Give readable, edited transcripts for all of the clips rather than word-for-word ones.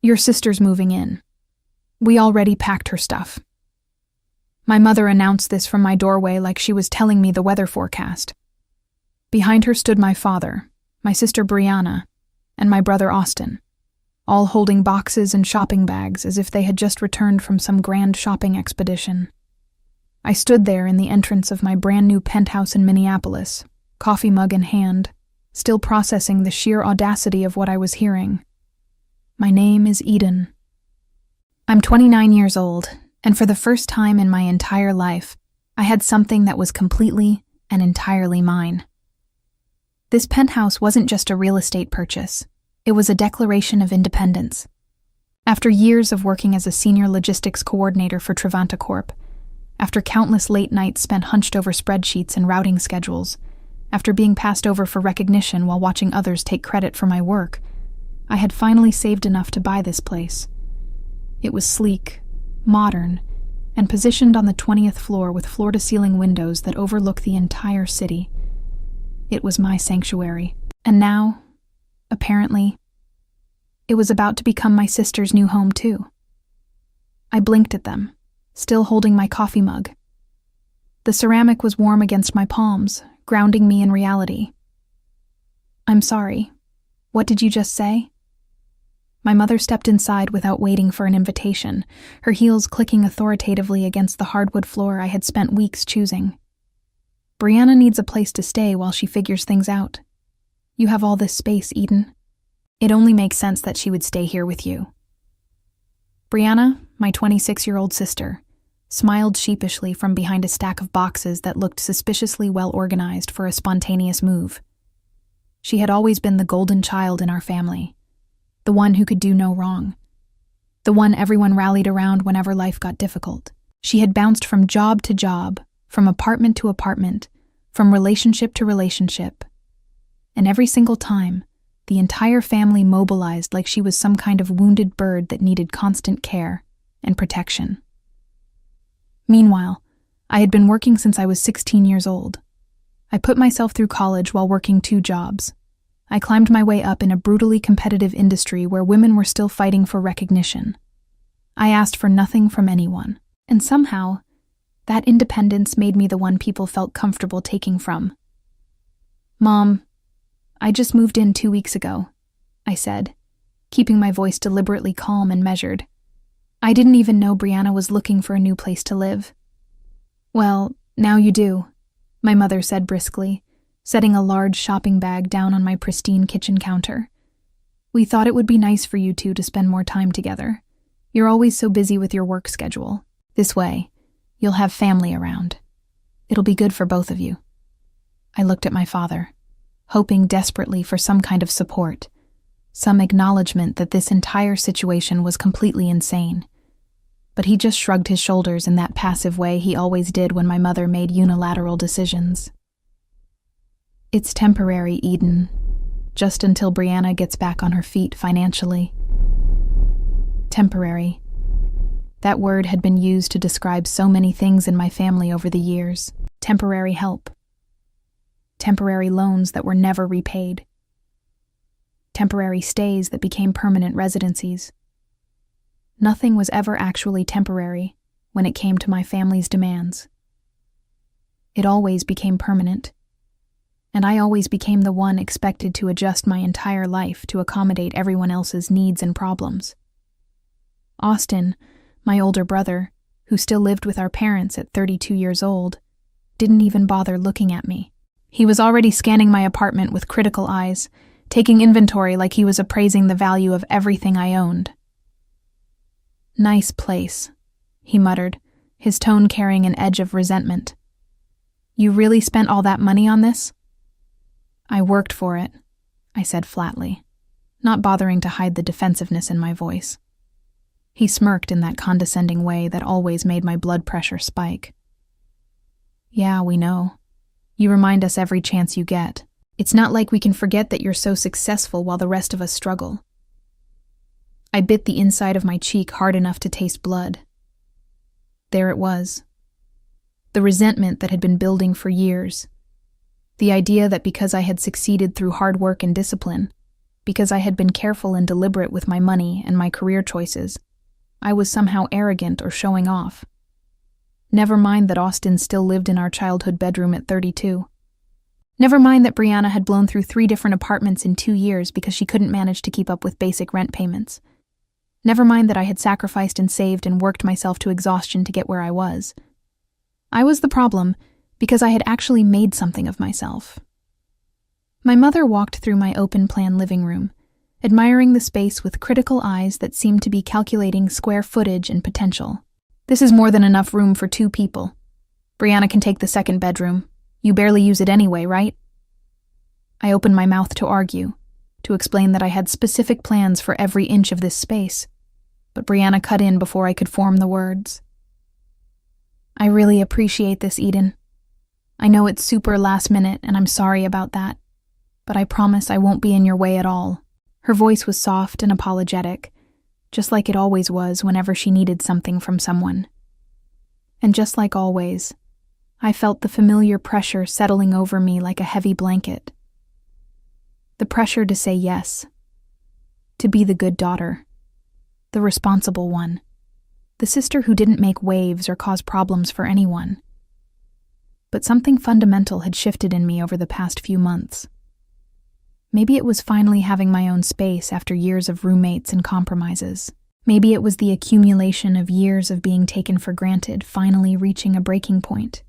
Your sister's moving in. We already packed her stuff." My mother announced this from my doorway like she was telling me the weather forecast. Behind her stood my father, my sister Brianna, and my brother Austin, all holding boxes and shopping bags as if they had just returned from some grand shopping expedition. I stood there in the entrance of my brand new penthouse in Minneapolis, coffee mug in hand, still processing the sheer audacity of what I was hearing. My name is Eden. I'm 29 years old, and for the first time in my entire life, I had something that was completely and entirely mine. This penthouse wasn't just a real estate purchase. It was a declaration of independence. After years of working as a senior logistics coordinator for Trevanta Corp., after countless late nights spent hunched over spreadsheets and routing schedules, after being passed over for recognition while watching others take credit for my work, I had finally saved enough to buy this place. It was sleek, modern, and positioned on the 20th floor with floor-to-ceiling windows that overlook the entire city. It was my sanctuary, and now, apparently, it was about to become my sister's new home too. I blinked at them, still holding my coffee mug. The ceramic was warm against my palms, grounding me in reality. "I'm sorry. What did you just say?" My mother stepped inside without waiting for an invitation, her heels clicking authoritatively against the hardwood floor I had spent weeks choosing. "Brianna needs a place to stay while she figures things out. You have all this space, Eden. It only makes sense that she would stay here with you." Brianna, my 26-year-old sister, smiled sheepishly from behind a stack of boxes that looked suspiciously well organized for a spontaneous move. She had always been the golden child in our family, the one who could do no wrong, the one everyone rallied around whenever life got difficult. She had bounced from job to job, from apartment to apartment, from relationship to relationship, and every single time, the entire family mobilized like she was some kind of wounded bird that needed constant care and protection. Meanwhile, I had been working since I was 16 years old. I put myself through college while working 2 jobs. I climbed my way up in a brutally competitive industry where women were still fighting for recognition. I asked for nothing from anyone, and somehow, that independence made me the one people felt comfortable taking from. "Mom, I just moved in 2 weeks ago," I said, keeping my voice deliberately calm and measured. "I didn't even know Brianna was looking for a new place to live." "Well, now you do," my mother said briskly, setting a large shopping bag down on my pristine kitchen counter. "We thought it would be nice for you two to spend more time together. You're always so busy with your work schedule. This way, you'll have family around. It'll be good for both of you." I looked at my father, hoping desperately for some kind of support, some acknowledgement that this entire situation was completely insane. But he just shrugged his shoulders in that passive way he always did when my mother made unilateral decisions. "It's temporary, Eden, just until Brianna gets back on her feet financially." Temporary. That word had been used to describe so many things in my family over the years. Temporary help. Temporary loans that were never repaid. Temporary stays that became permanent residencies. Nothing was ever actually temporary when it came to my family's demands. It always became permanent, and I always became the one expected to adjust my entire life to accommodate everyone else's needs and problems. Austin, my older brother, who still lived with our parents at 32 years old, didn't even bother looking at me. He was already scanning my apartment with critical eyes, taking inventory like he was appraising the value of everything I owned. "Nice place," he muttered, his tone carrying an edge of resentment. "You really spent all that money on this?" "I worked for it," I said flatly, not bothering to hide the defensiveness in my voice. He smirked in that condescending way that always made my blood pressure spike. "Yeah, we know. You remind us every chance you get. It's not like we can forget that you're so successful while the rest of us struggle." I bit the inside of my cheek hard enough to taste blood. There it was. The resentment that had been building for years. The idea that because I had succeeded through hard work and discipline, because I had been careful and deliberate with my money and my career choices, I was somehow arrogant or showing off. Never mind that Austin still lived in our childhood bedroom at 32. Never mind that Brianna had blown through 3 different apartments in 2 years because she couldn't manage to keep up with basic rent payments. Never mind that I had sacrificed and saved and worked myself to exhaustion to get where I was. I was the problem because I had actually made something of myself. My mother walked through my open-plan living room, admiring the space with critical eyes that seemed to be calculating square footage and potential. "This is more than enough room for 2 people. Brianna can take the second bedroom. You barely use it anyway, right?" I opened my mouth to argue, to explain that I had specific plans for every inch of this space, but Brianna cut in before I could form the words. "I really appreciate this, Eden. I know it's super last minute and I'm sorry about that, but I promise I won't be in your way at all." Her voice was soft and apologetic, just like it always was whenever she needed something from someone. And just like always, I felt the familiar pressure settling over me like a heavy blanket. The pressure to say yes, to be the good daughter, the responsible one, the sister who didn't make waves or cause problems for anyone. But something fundamental had shifted in me over the past few months. Maybe it was finally having my own space after years of roommates and compromises. Maybe it was the accumulation of years of being taken for granted finally reaching a breaking point.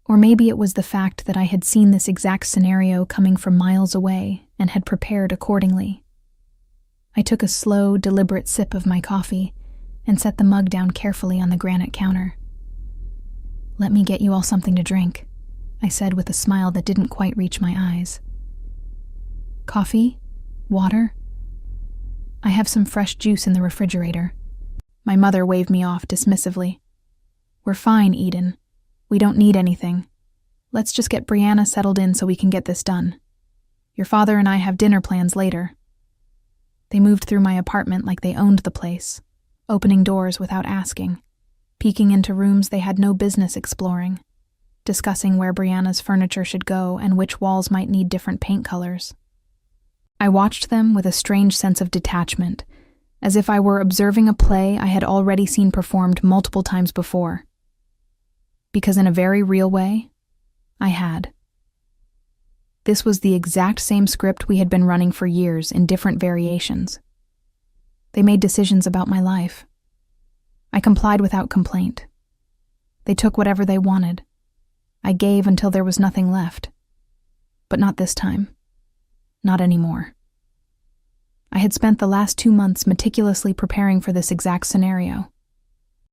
Or maybe it was the fact that I had seen this exact scenario coming from miles away and had prepared accordingly. I took a slow, deliberate sip of my coffee and set the mug down carefully on the granite counter. "Let me get you all something to drink," I said with a smile that didn't quite reach my eyes. "Coffee? Water? I have some fresh juice in the refrigerator." My mother waved me off dismissively. "We're fine, Eden. We don't need anything. Let's just get Brianna settled in so we can get this done. Your father and I have dinner plans later." They moved through my apartment like they owned the place, opening doors without asking, peeking into rooms they had no business exploring, discussing where Brianna's furniture should go and which walls might need different paint colors. I watched them with a strange sense of detachment, as if I were observing a play I had already seen performed multiple times before. Because in a very real way, I had. This was the exact same script we had been running for years in different variations. They made decisions about my life. I complied without complaint. They took whatever they wanted. I gave until there was nothing left. But not this time. Not anymore. I had spent the last 2 months meticulously preparing for this exact scenario.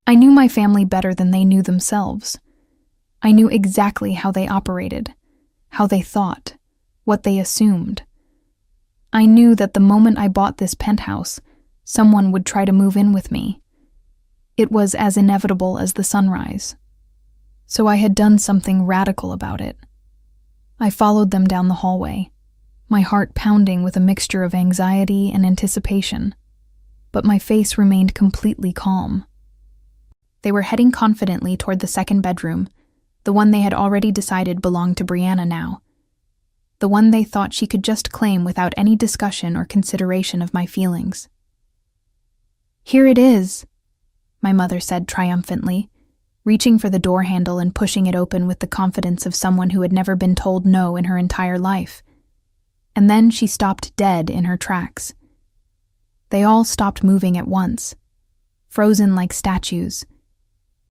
I knew my family better than they knew themselves. I knew exactly how they operated, how they thought, what they assumed. I knew that the moment I bought this penthouse, someone would try to move in with me. It was as inevitable as the sunrise. So I had done something radical about it. I followed them down the hallway, my heart pounding with a mixture of anxiety and anticipation, but my face remained completely calm. They were heading confidently toward the second bedroom, the one they had already decided belonged to Brianna now, the one they thought she could just claim without any discussion or consideration of my feelings. "Here it is," my mother said triumphantly, reaching for the door handle and pushing it open with the confidence of someone who had never been told no in her entire life. And then she stopped dead in her tracks. They all stopped moving at once, frozen like statues.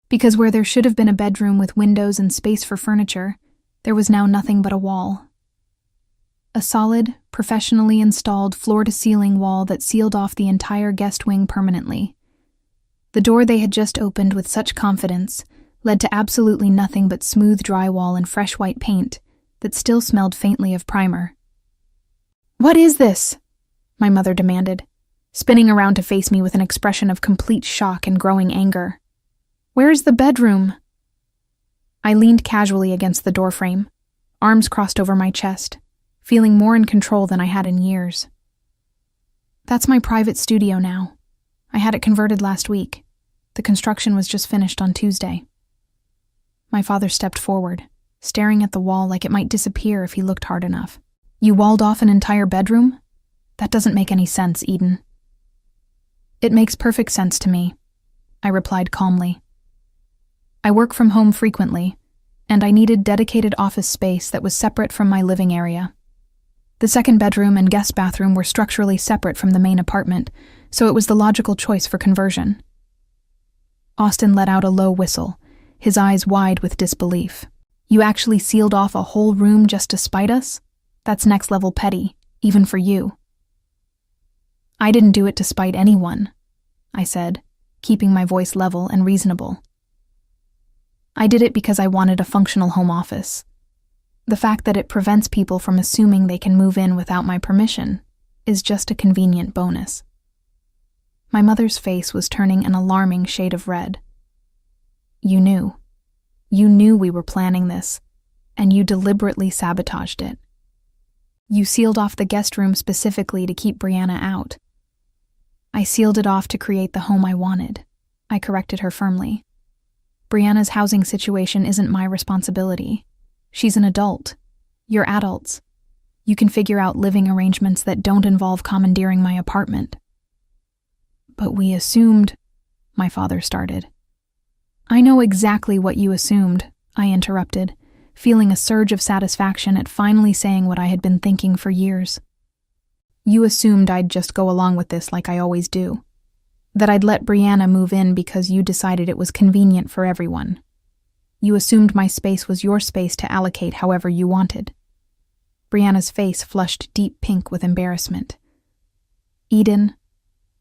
Because where there should have been a bedroom with windows and space for furniture, there was now nothing but a wall. A solid, professionally installed floor-to-ceiling wall that sealed off the entire guest wing permanently. The door they had just opened with such confidence led to absolutely nothing but smooth drywall and fresh white paint that still smelled faintly of primer. "What is this?" my mother demanded, spinning around to face me with an expression of complete shock and growing anger. "Where's the bedroom?" I leaned casually against the doorframe, arms crossed over my chest, feeling more in control than I had in years. "That's my private studio now. I had it converted last week. The construction was just finished on Tuesday." My father stepped forward, staring at the wall like it might disappear if he looked hard enough. "You walled off an entire bedroom?" That doesn't make any sense, Eden. It makes perfect sense to me, I replied calmly. I work from home frequently, and I needed dedicated office space that was separate from my living area. The second bedroom and guest bathroom were structurally separate from the main apartment, so it was the logical choice for conversion. Austin let out a low whistle, his eyes wide with disbelief. You actually sealed off a whole room just to spite us? That's next level petty, even for you. I didn't do it to spite anyone, I said, keeping my voice level and reasonable. I did it because I wanted a functional home office. The fact that it prevents people from assuming they can move in without my permission is just a convenient bonus. My mother's face was turning an alarming shade of red. You knew. You knew we were planning this, and you deliberately sabotaged it. You sealed off the guest room specifically to keep Brianna out. I sealed it off to create the home I wanted, I corrected her firmly. Brianna's housing situation isn't my responsibility. She's an adult. You're adults. You can figure out living arrangements that don't involve commandeering my apartment. But we assumed, my father started. I know exactly what you assumed, I interrupted, feeling a surge of satisfaction at finally saying what I had been thinking for years. You assumed I'd just go along with this like I always do. That I'd let Brianna move in because you decided it was convenient for everyone. You assumed my space was your space to allocate however you wanted. Brianna's face flushed deep pink with embarrassment. Eden,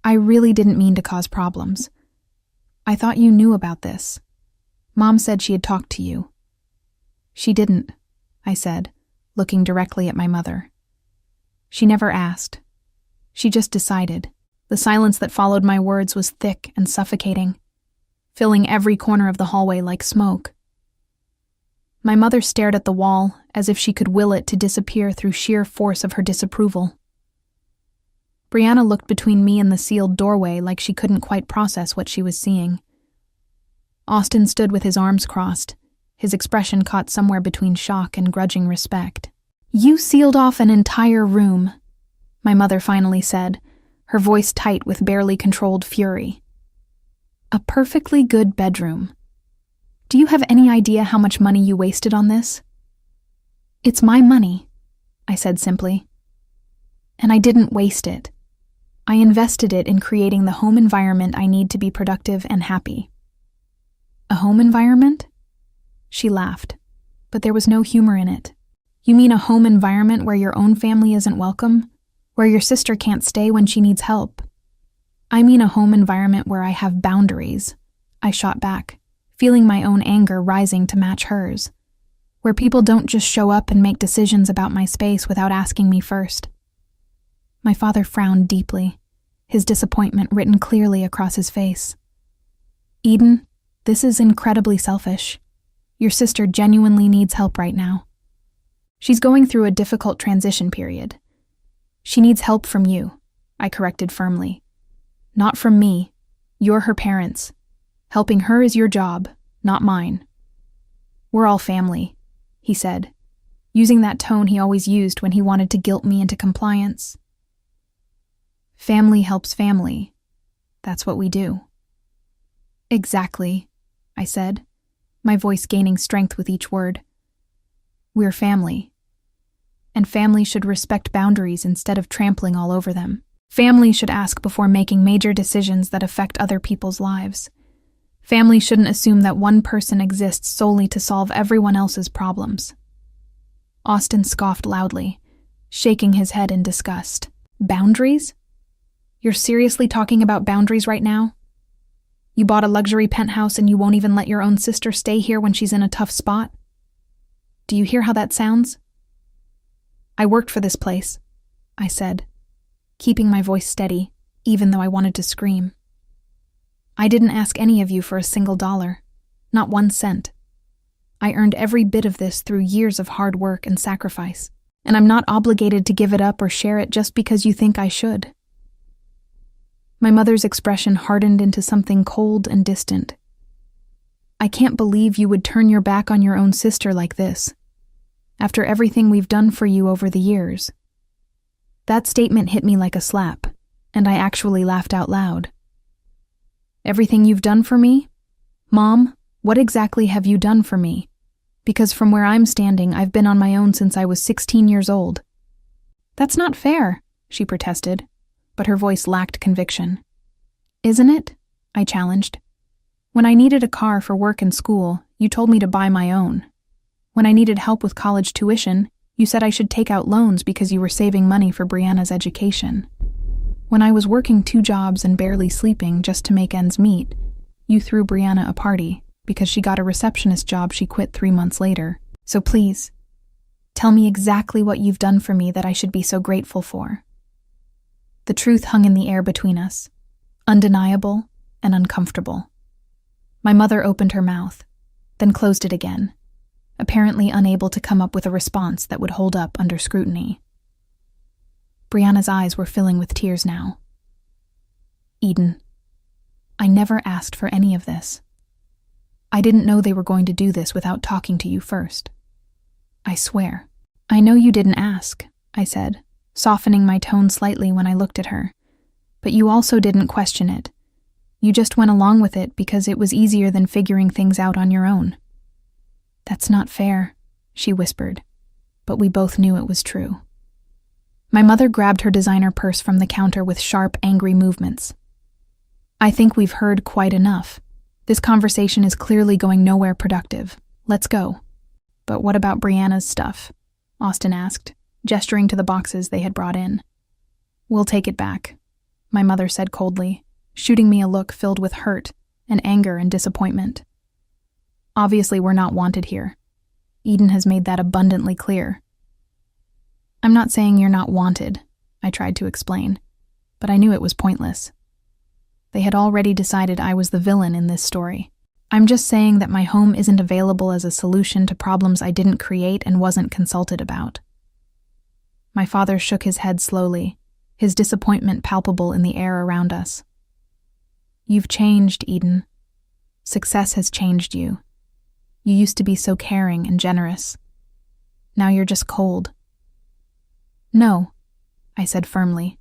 I really didn't mean to cause problems. I thought you knew about this. Mom said she had talked to you. She didn't, I said, looking directly at my mother. She never asked. She just decided. The silence that followed my words was thick and suffocating, filling every corner of the hallway like smoke. My mother stared at the wall as if she could will it to disappear through sheer force of her disapproval. Brianna looked between me and the sealed doorway like she couldn't quite process what she was seeing. Austin stood with his arms crossed, his expression caught somewhere between shock and grudging respect. You sealed off an entire room, my mother finally said, her voice tight with barely controlled fury. A perfectly good bedroom. Do you have any idea how much money you wasted on this? It's my money, I said simply. And I didn't waste it. I invested it in creating the home environment I need to be productive and happy. A home environment? She laughed, but there was no humor in it. You mean a home environment where your own family isn't welcome? Where your sister can't stay when she needs help? I mean a home environment where I have boundaries, I shot back, feeling my own anger rising to match hers. Where people don't just show up and make decisions about my space without asking me first. My father frowned deeply, his disappointment written clearly across his face. Eden, this is incredibly selfish. Your sister genuinely needs help right now. She's going through a difficult transition period. She needs help from you, I corrected firmly. Not from me. You're her parents. Helping her is your job, not mine. We're all family, he said, using that tone he always used when he wanted to guilt me into compliance. Family helps family. That's what we do. Exactly, I said, my voice gaining strength with each word. We're family. And family should respect boundaries instead of trampling all over them. Family should ask before making major decisions that affect other people's lives. Family shouldn't assume that one person exists solely to solve everyone else's problems. Austin scoffed loudly, shaking his head in disgust. Boundaries? You're seriously talking about boundaries right now? You bought a luxury penthouse and you won't even let your own sister stay here when she's in a tough spot? Do you hear how that sounds? I worked for this place, I said, keeping my voice steady, even though I wanted to scream. I didn't ask any of you for a single dollar, not 1 cent. I earned every bit of this through years of hard work and sacrifice, and I'm not obligated to give it up or share it just because you think I should. My mother's expression hardened into something cold and distant. I can't believe you would turn your back on your own sister like this, after everything we've done for you over the years. That statement hit me like a slap, and I actually laughed out loud. Everything you've done for me? Mom, what exactly have you done for me? Because from where I'm standing, I've been on my own since I was 16 years old. That's not fair, she protested, but her voice lacked conviction. Isn't it? I challenged. When I needed a car for work and school, you told me to buy my own. When I needed help with college tuition, you said I should take out loans because you were saving money for Brianna's education. When I was working 2 jobs and barely sleeping just to make ends meet, you threw Brianna a party because she got a receptionist job she quit 3 months later. So please, tell me exactly what you've done for me that I should be so grateful for. The truth hung in the air between us, undeniable and uncomfortable. My mother opened her mouth, then closed it again, apparently unable to come up with a response that would hold up under scrutiny. Brianna's eyes were filling with tears now. Eden, I never asked for any of this. I didn't know they were going to do this without talking to you first. I swear. I know you didn't ask, I said, softening my tone slightly when I looked at her. But you also didn't question it. You just went along with it because it was easier than figuring things out on your own. That's not fair, she whispered, but we both knew it was true. My mother grabbed her designer purse from the counter with sharp, angry movements. I think we've heard quite enough. This conversation is clearly going nowhere productive. Let's go. But what about Brianna's stuff? Austin asked, gesturing to the boxes they had brought in. We'll take it back, my mother said coldly, shooting me a look filled with hurt and anger and disappointment. Obviously, we're not wanted here. Eden has made that abundantly clear. I'm not saying you're not wanted, I tried to explain, but I knew it was pointless. They had already decided I was the villain in this story. I'm just saying that my home isn't available as a solution to problems I didn't create and wasn't consulted about. My father shook his head slowly, his disappointment palpable in the air around us. You've changed, Eden. Success has changed you. You used to be so caring and generous. Now you're just cold. No, I said firmly,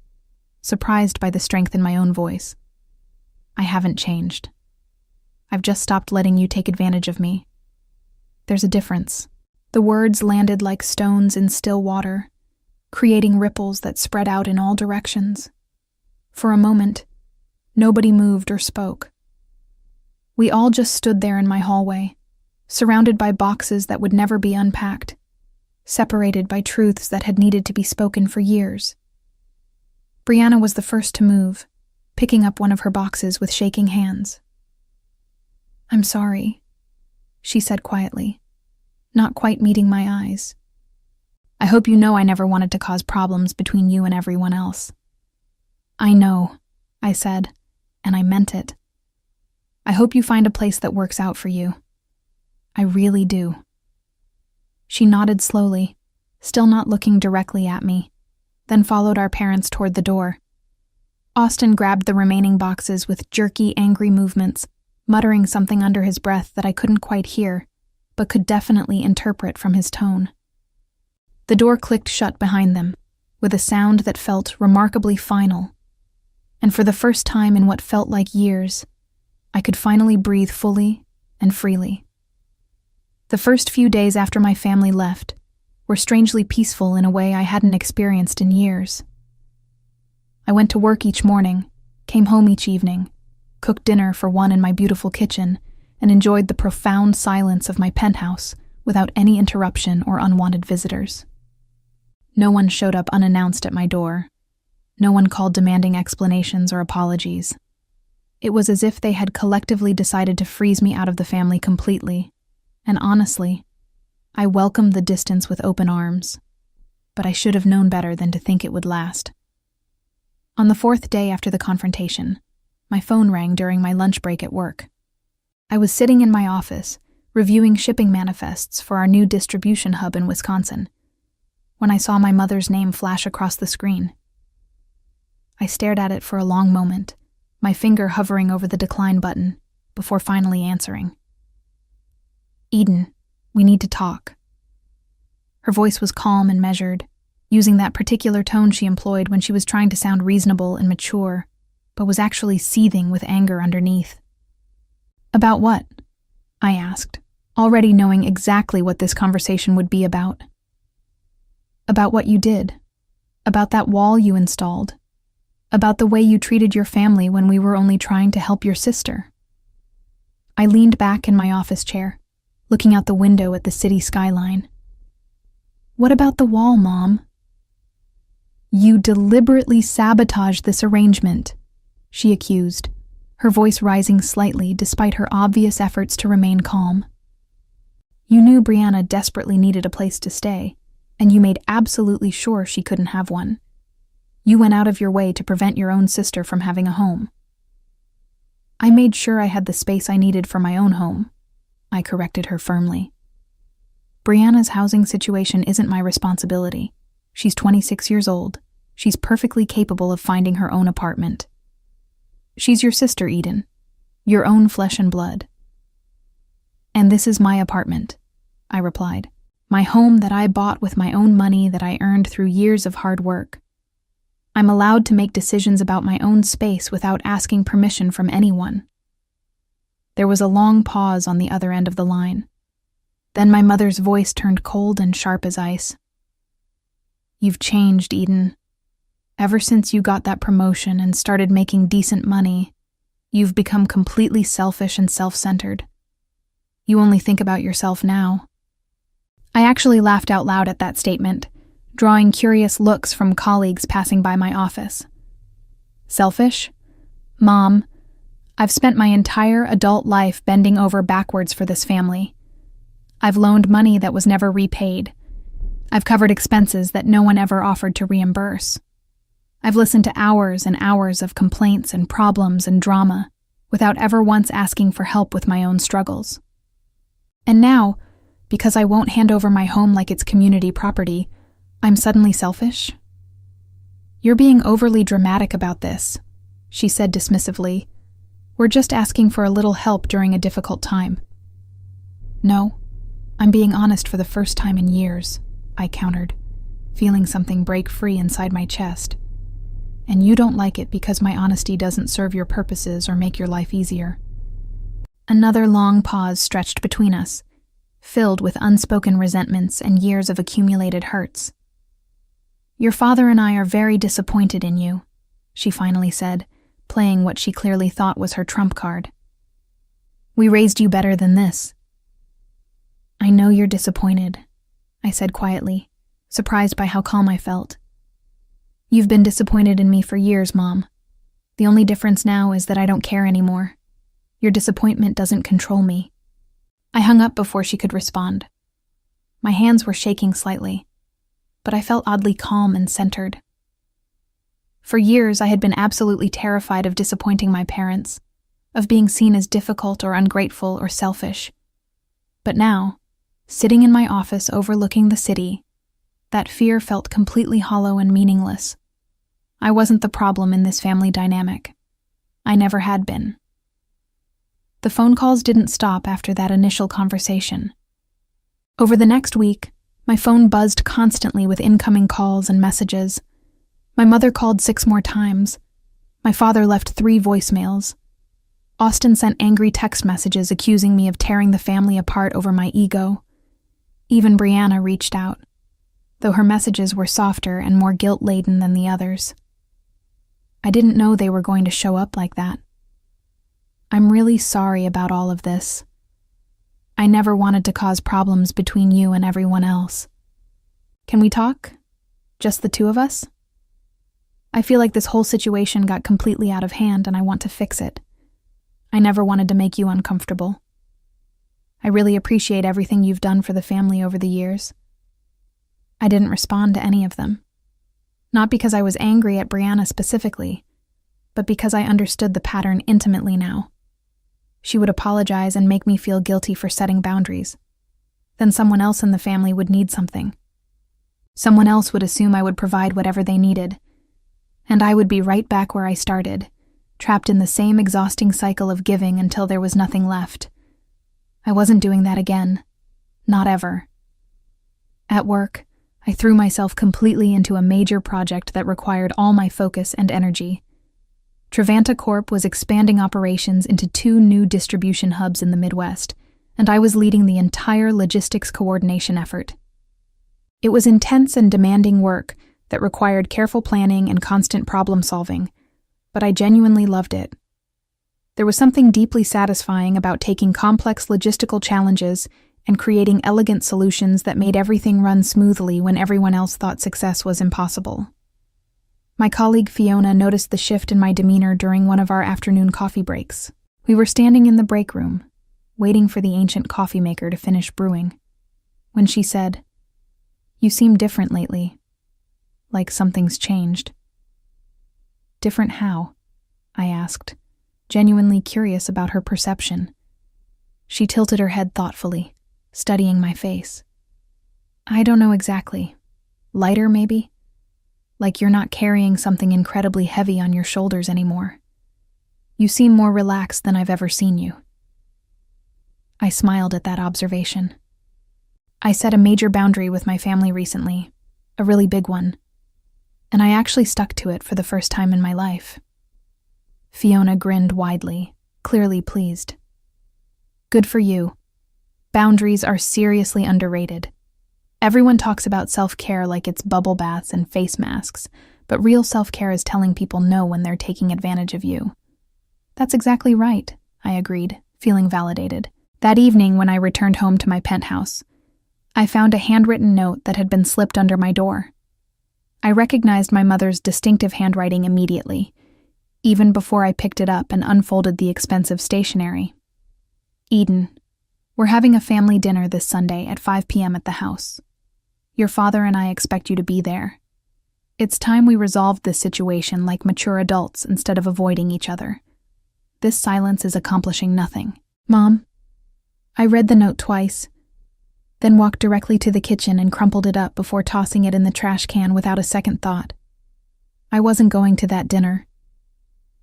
surprised by the strength in my own voice. I haven't changed. I've just stopped letting you take advantage of me. There's a difference. The words landed like stones in still water, creating ripples that spread out in all directions. For a moment, nobody moved or spoke. We all just stood there in my hallway, surrounded by boxes that would never be unpacked, separated by truths that had needed to be spoken for years. Brianna was the first to move, picking up one of her boxes with shaking hands. I'm sorry, she said quietly, not quite meeting my eyes. I hope you know I never wanted to cause problems between you and everyone else. I know, I said, and I meant it. I hope you find a place that works out for you. I really do. She nodded slowly, still not looking directly at me, then followed our parents toward the door. Austin grabbed the remaining boxes with jerky, angry movements, muttering something under his breath that I couldn't quite hear, but could definitely interpret from his tone. The door clicked shut behind them, with a sound that felt remarkably final. And for the first time in what felt like years, I could finally breathe fully and freely. The first few days after my family left were strangely peaceful in a way I hadn't experienced in years. I went to work each morning, came home each evening, cooked dinner for one in my beautiful kitchen, and enjoyed the profound silence of my penthouse without any interruption or unwanted visitors. No one showed up unannounced at my door. No one called demanding explanations or apologies. It was as if they had collectively decided to freeze me out of the family completely. And honestly, I welcomed the distance with open arms, but I should have known better than to think it would last. On the 4th day after the confrontation, my phone rang during my lunch break at work. I was sitting in my office, reviewing shipping manifests for our new distribution hub in Wisconsin, when I saw my mother's name flash across the screen. I stared at it for a long moment, my finger hovering over the decline button, before finally answering. Eden, we need to talk. Her voice was calm and measured, using that particular tone she employed when she was trying to sound reasonable and mature, but was actually seething with anger underneath. "About what?" I asked, already knowing exactly what this conversation would be about. "About what you did. About that wall you installed. About the way you treated your family when we were only trying to help your sister." I leaned back in my office chair, looking out the window at the city skyline. "What about the wall, Mom?" "You deliberately sabotaged this arrangement," she accused, her voice rising slightly despite her obvious efforts to remain calm. "You knew Brianna desperately needed a place to stay, and you made absolutely sure she couldn't have one. You went out of your way to prevent your own sister from having a home." "I made sure I had the space I needed for my own home," I corrected her firmly. "Brianna's housing situation isn't my responsibility. She's 26 years old. She's perfectly capable of finding her own apartment. She's your sister, Eden. Your own flesh and blood." "And this is my apartment," I replied. "My home that I bought with my own money that I earned through years of hard work. I'm allowed to make decisions about my own space without asking permission from anyone." There was a long pause on the other end of the line. Then my mother's voice turned cold and sharp as ice. "You've changed, Eden. Ever since you got that promotion and started making decent money, you've become completely selfish and self-centered. You only think about yourself now." I actually laughed out loud at that statement, drawing curious looks from colleagues passing by my office. "Selfish? Mom, I've spent my entire adult life bending over backwards for this family. I've loaned money that was never repaid. I've covered expenses that no one ever offered to reimburse. I've listened to hours and hours of complaints and problems and drama without ever once asking for help with my own struggles. And now, because I won't hand over my home like it's community property, I'm suddenly selfish?" "You're being overly dramatic about this," she said dismissively. "We're just asking for a little help during a difficult time." "No, I'm being honest for the first time in years," I countered, feeling something break free inside my chest. "And you don't like it because my honesty doesn't serve your purposes or make your life easier." Another long pause stretched between us, filled with unspoken resentments and years of accumulated hurts. "Your father and I are very disappointed in you," she finally said, playing what she clearly thought was her trump card. "We raised you better than this." "I know you're disappointed," I said quietly, surprised by how calm I felt. "You've been disappointed in me for years, Mom. The only difference now is that I don't care anymore. Your disappointment doesn't control me." I hung up before she could respond. My hands were shaking slightly, but I felt oddly calm and centered. For years, I had been absolutely terrified of disappointing my parents, of being seen as difficult or ungrateful or selfish. But now, sitting in my office overlooking the city, that fear felt completely hollow and meaningless. I wasn't the problem in this family dynamic. I never had been. The phone calls didn't stop after that initial conversation. Over the next week, my phone buzzed constantly with incoming calls and messages. My mother called 6 more times. My father left 3 voicemails. Austin sent angry text messages accusing me of tearing the family apart over my ego. Even Brianna reached out, though her messages were softer and more guilt-laden than the others. I didn't know they were going to show up like that. I'm really sorry about all of this. I never wanted to cause problems between you and everyone else. Can we talk? Just the 2 of us? I feel like this whole situation got completely out of hand and I want to fix it. I never wanted to make you uncomfortable. I really appreciate everything you've done for the family over the years. I didn't respond to any of them. Not because I was angry at Brianna specifically, but because I understood the pattern intimately now. She would apologize and make me feel guilty for setting boundaries. Then someone else in the family would need something. Someone else would assume I would provide whatever they needed. And I would be right back where I started, trapped in the same exhausting cycle of giving until there was nothing left. I wasn't doing that again. Not ever. At work, I threw myself completely into a major project that required all my focus and energy. Trevanta Corp was expanding operations into 2 new distribution hubs in the Midwest, and I was leading the entire logistics coordination effort. It was intense and demanding work that required careful planning and constant problem-solving, but I genuinely loved it. There was something deeply satisfying about taking complex logistical challenges and creating elegant solutions that made everything run smoothly when everyone else thought success was impossible. My colleague Fiona noticed the shift in my demeanor during one of our afternoon coffee breaks. We were standing in the break room, waiting for the ancient coffee maker to finish brewing, when she said, "You seem different lately, like something's changed." "Different how?" I asked, genuinely curious about her perception. She tilted her head thoughtfully, studying my face. "I don't know exactly. Lighter, maybe? Like you're not carrying something incredibly heavy on your shoulders anymore. You seem more relaxed than I've ever seen you." I smiled at that observation. I set a major boundary with my family recently, a really big one, and I actually stuck to it for the first time in my life. Fiona grinned widely, clearly pleased. "Good for you. Boundaries are seriously underrated. Everyone talks about self-care like it's bubble baths and face masks, but real self-care is telling people no when they're taking advantage of you." "That's exactly right," I agreed, feeling validated. That evening, when I returned home to my penthouse, I found a handwritten note that had been slipped under my door. I recognized my mother's distinctive handwriting immediately, even before I picked it up and unfolded the expensive stationery. "Eden, we're having a family dinner this Sunday at 5 p.m. at the house. Your father and I expect you to be there. It's time we resolved this situation like mature adults instead of avoiding each other. This silence is accomplishing nothing." "Mom?" I read the note twice, then walked directly to the kitchen and crumpled it up before tossing it in the trash can without a second thought. I wasn't going to that dinner.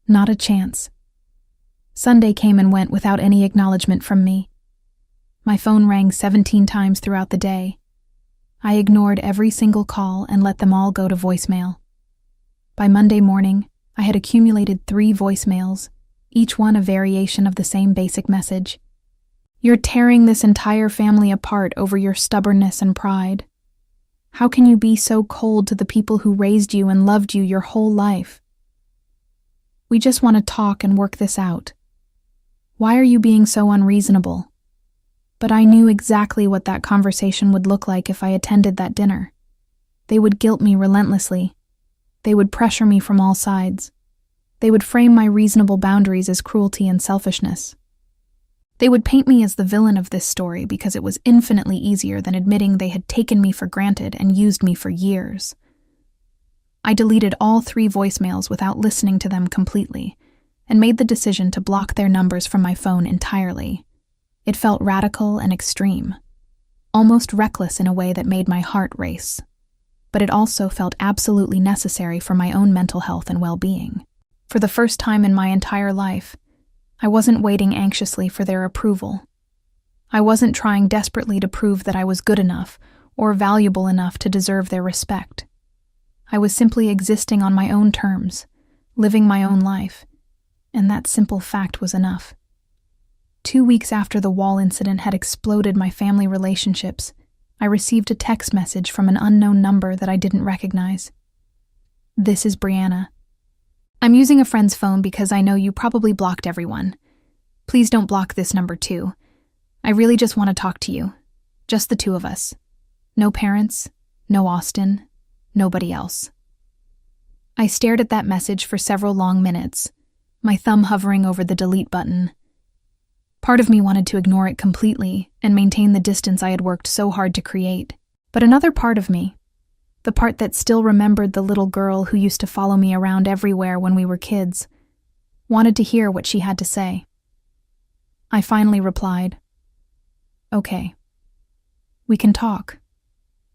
Not a chance. Sunday came and went without any acknowledgement from me. My phone rang 17 times throughout the day. I ignored every single call and let them all go to voicemail. By Monday morning, I had accumulated 3 voicemails, each one a variation of the same basic message. "You're tearing this entire family apart over your stubbornness and pride. How can you be so cold to the people who raised you and loved you your whole life? We just want to talk and work this out. Why are you being so unreasonable?" But I knew exactly what that conversation would look like if I attended that dinner. They would guilt me relentlessly. They would pressure me from all sides. They would frame my reasonable boundaries as cruelty and selfishness. They would paint me as the villain of this story because it was infinitely easier than admitting they had taken me for granted and used me for years. I deleted all 3 voicemails without listening to them completely, and made the decision to block their numbers from my phone entirely. It felt radical and extreme, almost reckless in a way that made my heart race. But it also felt absolutely necessary for my own mental health and well-being. For the first time in my entire life, I wasn't waiting anxiously for their approval. I wasn't trying desperately to prove that I was good enough or valuable enough to deserve their respect. I was simply existing on my own terms, living my own life, and that simple fact was enough. 2 weeks after the wall incident had exploded my family relationships, I received a text message from an unknown number that I didn't recognize. "This is Brianna. I'm using a friend's phone because I know you probably blocked everyone. Please don't block this number too. I really just want to talk to you. Just the 2 of us. No parents, no Austin, nobody else." I stared at that message for several long minutes, my thumb hovering over the delete button. Part of me wanted to ignore it completely and maintain the distance I had worked so hard to create. But another part of me, the part that still remembered the little girl who used to follow me around everywhere when we were kids, wanted to hear what she had to say. I finally replied, "Okay. We can talk.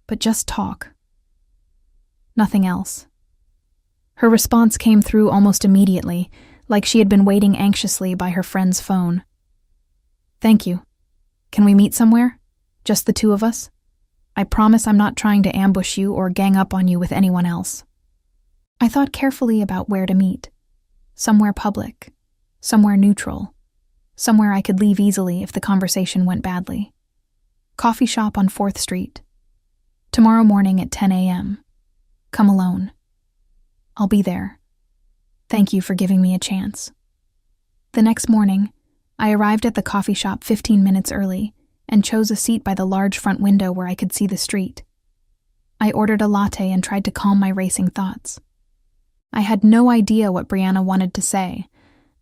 But just talk. Nothing else." Her response came through almost immediately, like she had been waiting anxiously by her friend's phone. "Thank you. Can we meet somewhere? Just the 2 of us?" I promise I'm not trying to ambush you or gang up on you with anyone else. I thought carefully about where to meet. Somewhere public, somewhere neutral, somewhere I could leave easily if the conversation went badly. Coffee shop on 4th Street. Tomorrow morning at 10 a.m. Come alone. I'll be there. Thank you for giving me a chance. The next morning, I arrived at the coffee shop 15 minutes early and chose a seat by the large front window where I could see the street. I ordered a latte and tried to calm my racing thoughts. I had no idea what Brianna wanted to say,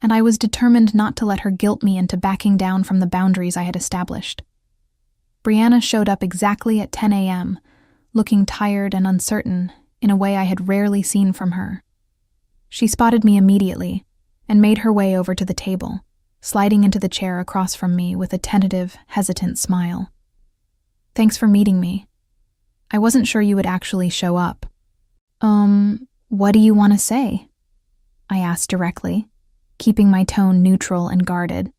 and I was determined not to let her guilt me into backing down from the boundaries I had established. Brianna showed up exactly at 10 a.m., looking tired and uncertain in a way I had rarely seen from her. She spotted me immediately and made her way over to the table, sliding into the chair across from me with a tentative, hesitant smile. Thanks for meeting me. I wasn't sure you would actually show up. What do you want to say? I asked directly, keeping my tone neutral and guarded.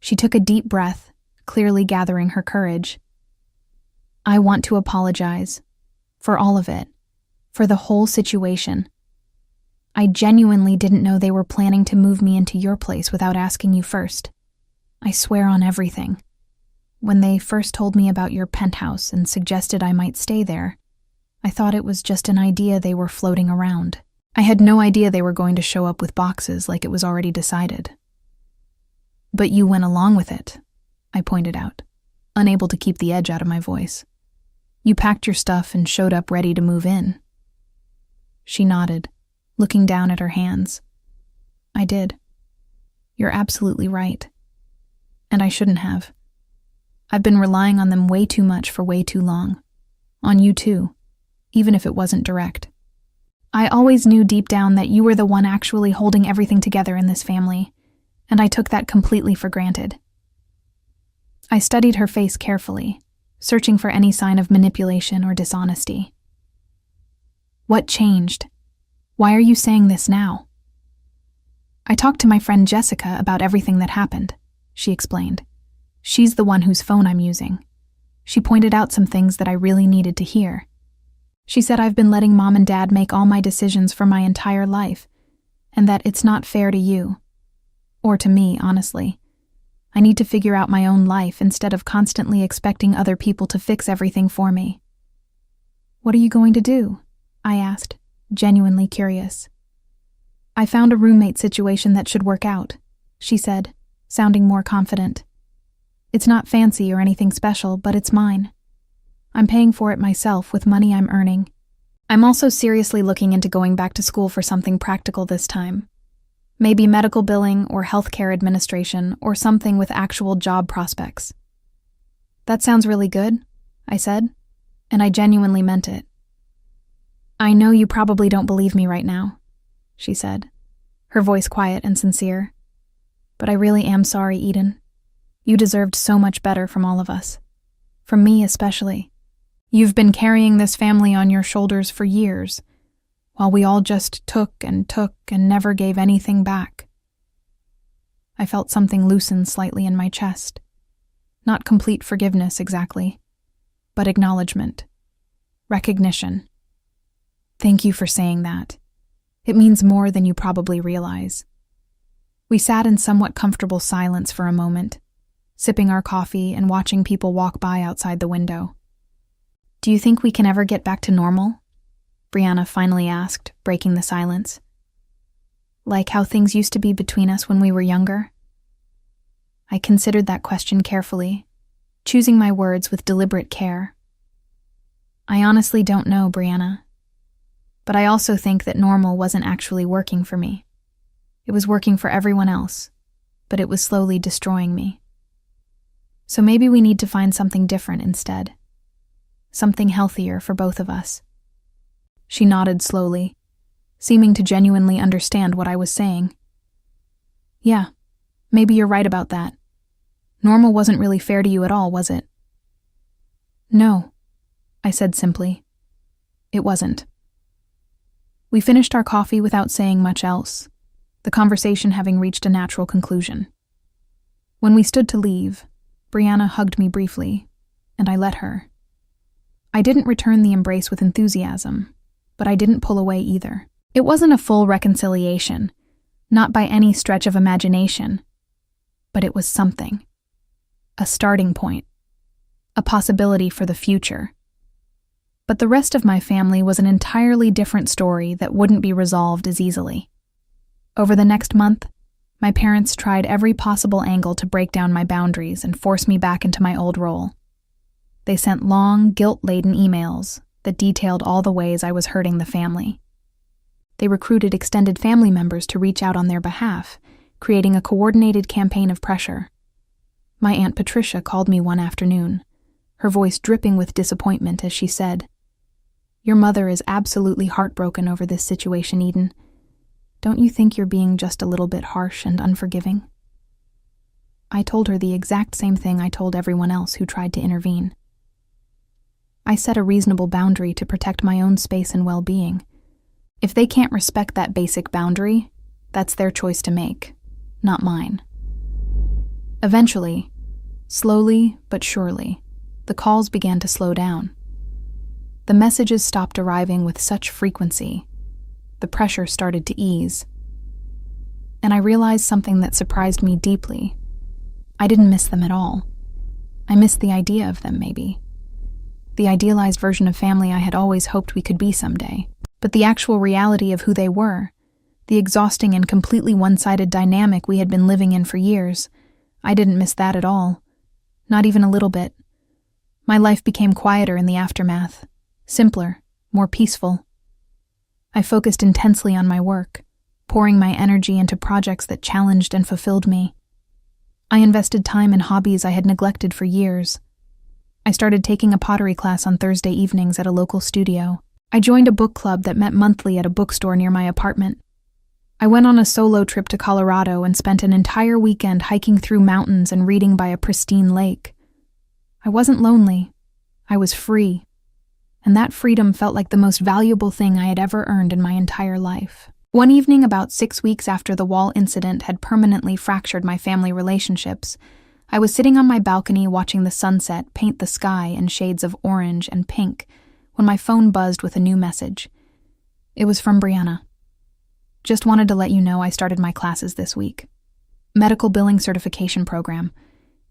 She took a deep breath, clearly gathering her courage. I want to apologize. For all of it. For the whole situation. I genuinely didn't know they were planning to move me into your place without asking you first. I swear on everything. When they first told me about your penthouse and suggested I might stay there, I thought it was just an idea they were floating around. I had no idea they were going to show up with boxes like it was already decided. But you went along with it, I pointed out, unable to keep the edge out of my voice. You packed your stuff and showed up ready to move in. She nodded, looking down at her hands. I did. You're absolutely right. And I shouldn't have. I've been relying on them way too much for way too long. On you too, even if it wasn't direct. I always knew deep down that you were the one actually holding everything together in this family, and I took that completely for granted. I studied her face carefully, searching for any sign of manipulation or dishonesty. What changed? Why are you saying this now? I talked to my friend Jessica about everything that happened, she explained. She's the one whose phone I'm using. She pointed out some things that I really needed to hear. She said I've been letting Mom and Dad make all my decisions for my entire life, and that it's not fair to you. Or to me, honestly. I need to figure out my own life instead of constantly expecting other people to fix everything for me. What are you going to do? I asked, genuinely curious. I found a roommate situation that should work out, she said, sounding more confident. It's not fancy or anything special, but it's mine. I'm paying for it myself with money I'm earning. I'm also seriously looking into going back to school for something practical this time. Maybe medical billing or healthcare administration or something with actual job prospects. That sounds really good, I said, and I genuinely meant it. I know you probably don't believe me right now, she said, her voice quiet and sincere. But I really am sorry, Eden. You deserved so much better from all of us. From me especially. You've been carrying this family on your shoulders for years, while we all just took and never gave anything back. I felt something loosen slightly in my chest. Not complete forgiveness exactly, but acknowledgement. Recognition. Thank you for saying that. It means more than you probably realize. We sat in somewhat comfortable silence for a moment, sipping our coffee and watching people walk by outside the window. Do you think we can ever get back to normal? Brianna finally asked, breaking the silence. Like how things used to be between us when we were younger? I considered that question carefully, choosing my words with deliberate care. I honestly don't know, Brianna. But I also think that normal wasn't actually working for me. It was working for everyone else, but it was slowly destroying me. So maybe we need to find something different instead. Something healthier for both of us. She nodded slowly, seeming to genuinely understand what I was saying. Yeah, maybe you're right about that. Normal wasn't really fair to you at all, was it? No, I said simply. It wasn't. We finished our coffee without saying much else, the conversation having reached a natural conclusion. When we stood to leave, Brianna hugged me briefly, and I let her, I didn't return the embrace with enthusiasm, but I didn't pull away either. It wasn't a full reconciliation, not by any stretch of imagination, but it was something. A starting point. A possibility for the future. But the rest of my family was an entirely different story that wouldn't be resolved as easily. Over the next month, my parents tried every possible angle to break down my boundaries and force me back into my old role. They sent long, guilt-laden emails that detailed all the ways I was hurting the family. They recruited extended family members to reach out on their behalf, creating a coordinated campaign of pressure. My Aunt Patricia called me one afternoon, her voice dripping with disappointment as she said, "Your mother is absolutely heartbroken over this situation, Eden. Don't you think you're being just a little bit harsh and unforgiving?" I told her the exact same thing I told everyone else who tried to intervene. I set a reasonable boundary to protect my own space and well-being. If they can't respect that basic boundary, that's their choice to make, not mine. Eventually, slowly but surely, the calls began to slow down. The messages stopped arriving with such frequency. The pressure started to ease. And I realized something that surprised me deeply. I didn't miss them at all. I missed the idea of them, maybe. The idealized version of family I had always hoped we could be someday. But the actual reality of who they were, the exhausting and completely one-sided dynamic we had been living in for years, I didn't miss that at all. Not even a little bit. My life became quieter in the aftermath. Simpler, more peaceful. I focused intensely on my work, pouring my energy into projects that challenged and fulfilled me. I invested time in hobbies I had neglected for years. I started taking a pottery class on Thursday evenings at a local studio. I joined a book club that met monthly at a bookstore near my apartment. I went on a solo trip to Colorado and spent an entire weekend hiking through mountains and reading by a pristine lake. I wasn't lonely. I was free. And that freedom felt like the most valuable thing I had ever earned in my entire life. One evening, about 6 weeks after the wall incident had permanently fractured my family relationships, I was sitting on my balcony watching the sunset paint the sky in shades of orange and pink when my phone buzzed with a new message. It was from Brianna. "Just wanted to let you know I started my classes this week. Medical billing certification program.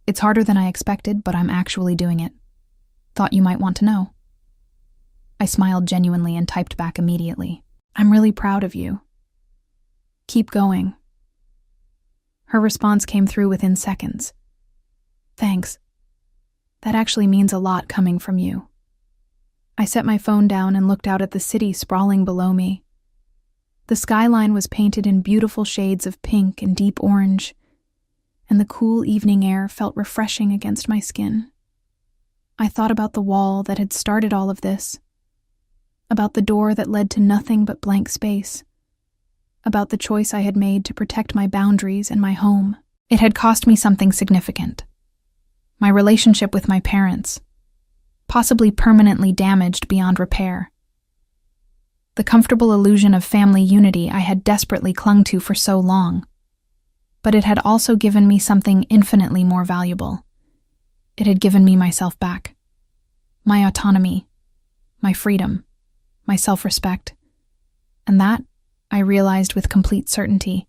It's harder than I expected, but I'm actually doing it. Thought you might want to know." I smiled genuinely and typed back immediately. "I'm really proud of you. Keep going." Her response came through within seconds. "Thanks. That actually means a lot coming from you." I set my phone down and looked out at the city sprawling below me. The skyline was painted in beautiful shades of pink and deep orange, and the cool evening air felt refreshing against my skin. I thought about the wall that had started all of this, about the door that led to nothing but blank space, about the choice I had made to protect my boundaries and my home. It had cost me something significant. My relationship with my parents, possibly permanently damaged beyond repair. The comfortable illusion of family unity I had desperately clung to for so long. But it had also given me something infinitely more valuable. It had given me myself back. My autonomy, my freedom, my self-respect. And that, I realized with complete certainty,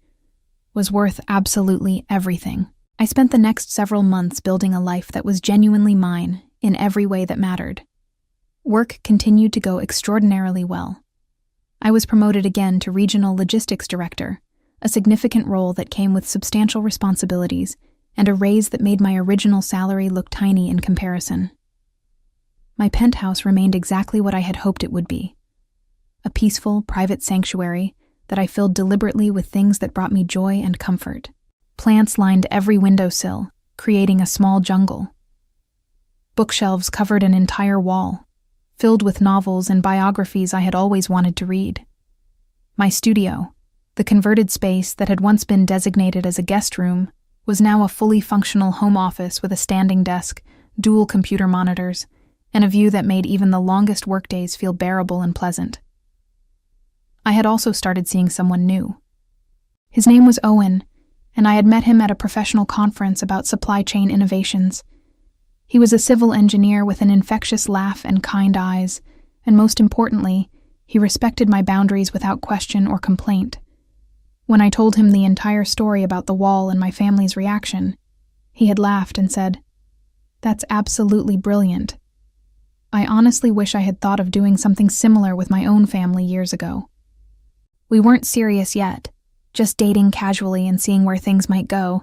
was worth absolutely everything. I spent the next several months building a life that was genuinely mine in every way that mattered. Work continued to go extraordinarily well. I was promoted again to Regional Logistics Director, a significant role that came with substantial responsibilities and a raise that made my original salary look tiny in comparison. My penthouse remained exactly what I had hoped it would be. A peaceful, private sanctuary that I filled deliberately with things that brought me joy and comfort. Plants lined every windowsill, creating a small jungle. Bookshelves covered an entire wall, filled with novels and biographies I had always wanted to read. My studio, the converted space that had once been designated as a guest room, was now a fully functional home office with a standing desk, dual computer monitors, and a view that made even the longest workdays feel bearable and pleasant. I had also started seeing someone new. His name was Owen, and I had met him at a professional conference about supply chain innovations. He was a civil engineer with an infectious laugh and kind eyes, and most importantly, he respected my boundaries without question or complaint. When I told him the entire story about the wall and my family's reaction, he had laughed and said, "That's absolutely brilliant. I honestly wish I had thought of doing something similar with my own family years ago." We weren't serious yet, just dating casually and seeing where things might go,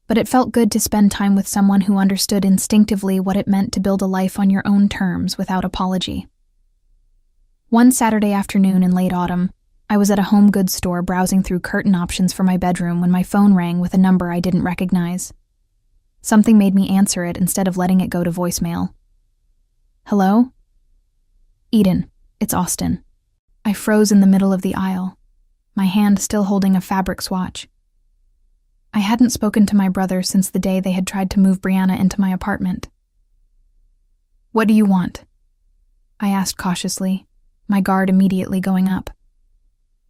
but it felt good to spend time with someone who understood instinctively what it meant to build a life on your own terms without apology. One Saturday afternoon in late autumn, I was at a home goods store browsing through curtain options for my bedroom when my phone rang with a number I didn't recognize. Something made me answer it instead of letting it go to voicemail. "Hello?" "Eden, it's Austin." I froze in the middle of the aisle, my hand still holding a fabric swatch. I hadn't spoken to my brother since the day they had tried to move Brianna into my apartment. "What do you want?" I asked cautiously, my guard immediately going up.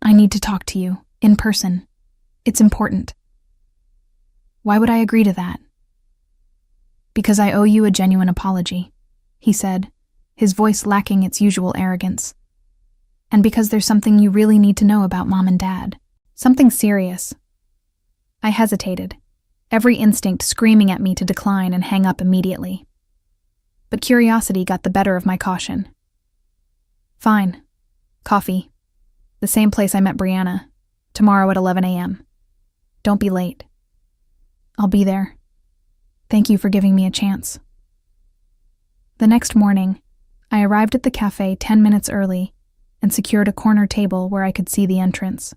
"I need to talk to you, in person. It's important." "Why would I agree to that?" "Because I owe you a genuine apology," he said, his voice lacking its usual arrogance. "And because there's something you really need to know about Mom and Dad. Something serious." I hesitated, every instinct screaming at me to decline and hang up immediately. But curiosity got the better of my caution. "Fine. Coffee. The same place I met Brianna. Tomorrow at 11 a.m. Don't be late." "I'll be there. Thank you for giving me a chance." The next morning, I arrived at the cafe 10 minutes early and secured a corner table where I could see the entrance.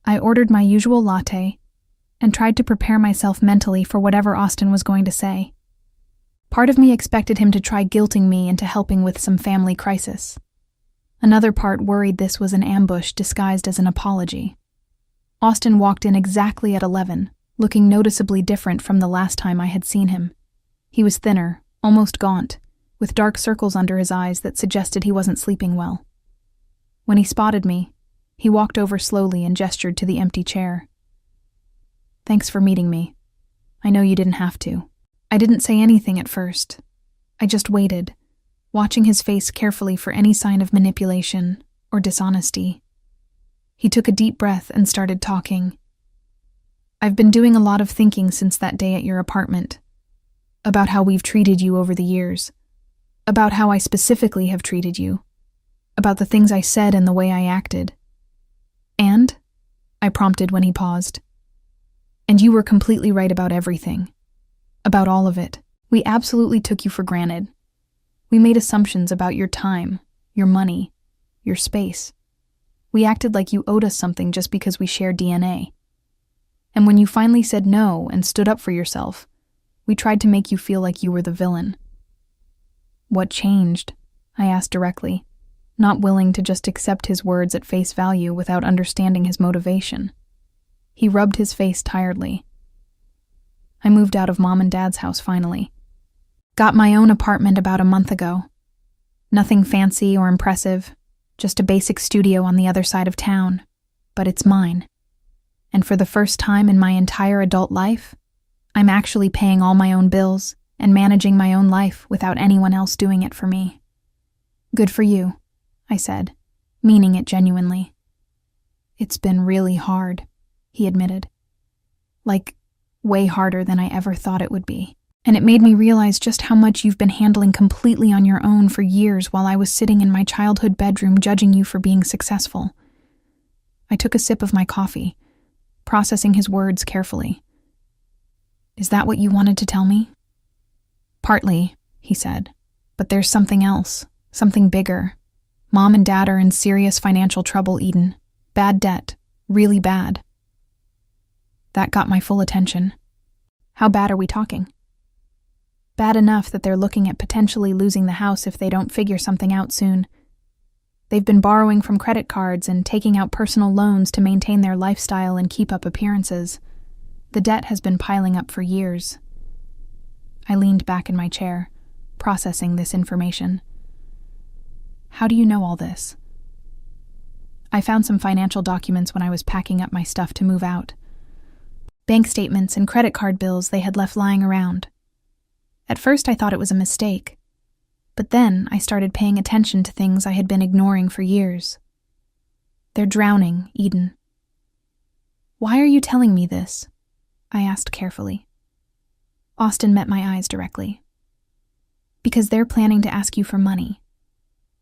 I ordered my usual latte and tried to prepare myself mentally for whatever Austin was going to say. Part of me expected him to try guilting me into helping with some family crisis. Another part worried this was an ambush disguised as an apology. Austin walked in exactly at 11, looking noticeably different from the last time I had seen him. He was thinner, almost gaunt, with dark circles under his eyes that suggested he wasn't sleeping well. When he spotted me, he walked over slowly and gestured to the empty chair. "Thanks for meeting me. I know you didn't have to." I didn't say anything at first. I just waited, watching his face carefully for any sign of manipulation or dishonesty. He took a deep breath and started talking. "I've been doing a lot of thinking since that day at your apartment, about how we've treated you over the years, about how I specifically have treated you, about the things I said and the way I acted. And?" I prompted when he paused. "And you were completely right about everything. About all of it. We absolutely took you for granted. We made assumptions about your time, your money, your space. We acted like you owed us something just because we shared DNA. And when you finally said no and stood up for yourself, we tried to make you feel like you were the villain." "What changed?" I asked directly, not willing to just accept his words at face value without understanding his motivation. He rubbed his face tiredly. "I moved out of Mom and Dad's house finally. Got my own apartment about a month ago. Nothing fancy or impressive, just a basic studio on the other side of town, but it's mine. And for the first time in my entire adult life, I'm actually paying all my own bills and managing my own life without anyone else doing it for me." "Good for you," I said, meaning it genuinely. "It's been really hard," he admitted. "Like, way harder than I ever thought it would be. And it made me realize just how much you've been handling completely on your own for years while I was sitting in my childhood bedroom judging you for being successful." I took a sip of my coffee, processing his words carefully. "Is that what you wanted to tell me?" "Partly," he said, "but there's something else, something bigger. Mom and Dad are in serious financial trouble, Eden. Bad debt, really bad." That got my full attention. "How bad are we talking?" "Bad enough that they're looking at potentially losing the house if they don't figure something out soon. They've been borrowing from credit cards and taking out personal loans to maintain their lifestyle and keep up appearances. The debt has been piling up for years." I leaned back in my chair, processing this information. "How do you know all this?" "I found some financial documents when I was packing up my stuff to move out. Bank statements and credit card bills they had left lying around. At first I thought it was a mistake, but then I started paying attention to things I had been ignoring for years. They're drowning, Eden. Why are you telling me this? I asked carefully. Austin met my eyes directly. Because they're planning to ask you for money.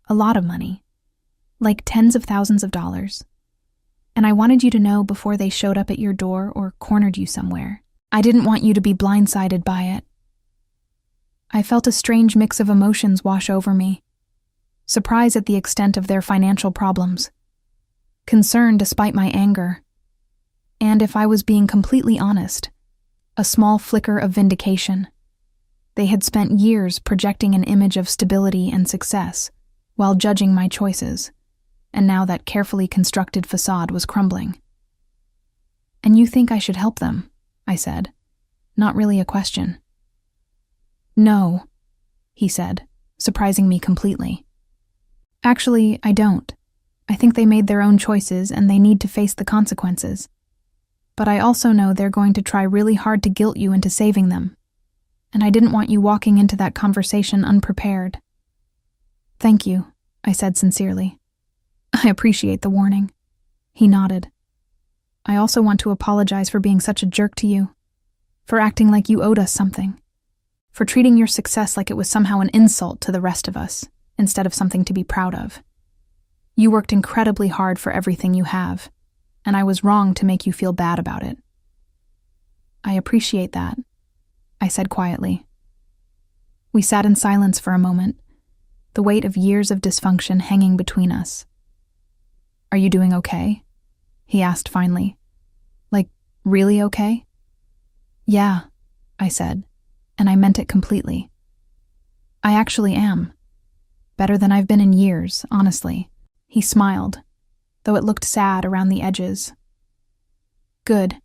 A lot of money. Like tens of thousands of dollars. And I wanted you to know before they showed up at your door or cornered you somewhere. I didn't want you to be blindsided by it. I felt a strange mix of emotions wash over me. Surprise at the extent of their financial problems. Concern despite my anger. And if I was being completely honest, a small flicker of vindication. They had spent years projecting an image of stability and success while judging my choices, and now that carefully constructed facade was crumbling. And you think I should help them, I said, not really a question. No, he said, surprising me completely. Actually, I don't. I think they made their own choices and they need to face the consequences. But I also know they're going to try really hard to guilt you into saving them. And I didn't want you walking into that conversation unprepared. Thank you, I said sincerely. I appreciate the warning. He nodded. I also want to apologize for being such a jerk to you, for acting like you owed us something, for treating your success like it was somehow an insult to the rest of us, instead of something to be proud of. You worked incredibly hard for everything you have, and I was wrong to make you feel bad about it. I appreciate that, I said quietly. We sat in silence for a moment, the weight of years of dysfunction hanging between us. Are you doing okay? He asked finally. Like, really okay? Yeah, I said, and I meant it completely. I actually am. Better than I've been in years, honestly. He smiled, though it looked sad around the edges. Good.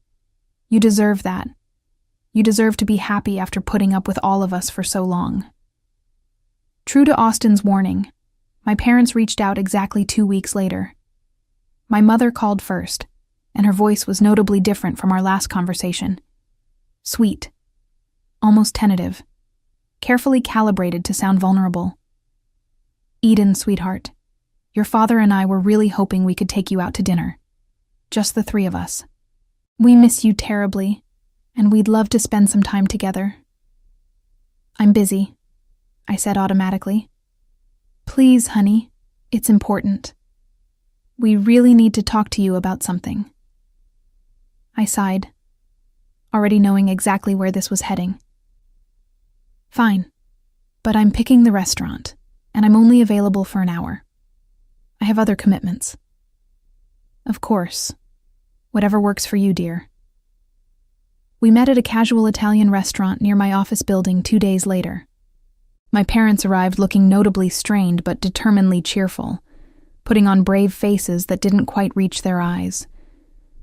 You deserve that. You deserve to be happy after putting up with all of us for so long. True to Austin's warning, my parents reached out exactly 2 weeks later. My mother called first, and her voice was notably different from our last conversation. Sweet. Almost tentative. Carefully calibrated to sound vulnerable. Eden, sweetheart. Your father and I were really hoping we could take you out to dinner. Just the three of us. We miss you terribly, and we'd love to spend some time together. I'm busy, I said automatically. Please, honey, it's important. We really need to talk to you about something. I sighed, already knowing exactly where this was heading. Fine, but I'm picking the restaurant, and I'm only available for an hour. I have other commitments. Of course. Whatever works for you, dear. We met at a casual Italian restaurant near my office building 2 days later. My parents arrived looking notably strained but determinedly cheerful, putting on brave faces that didn't quite reach their eyes.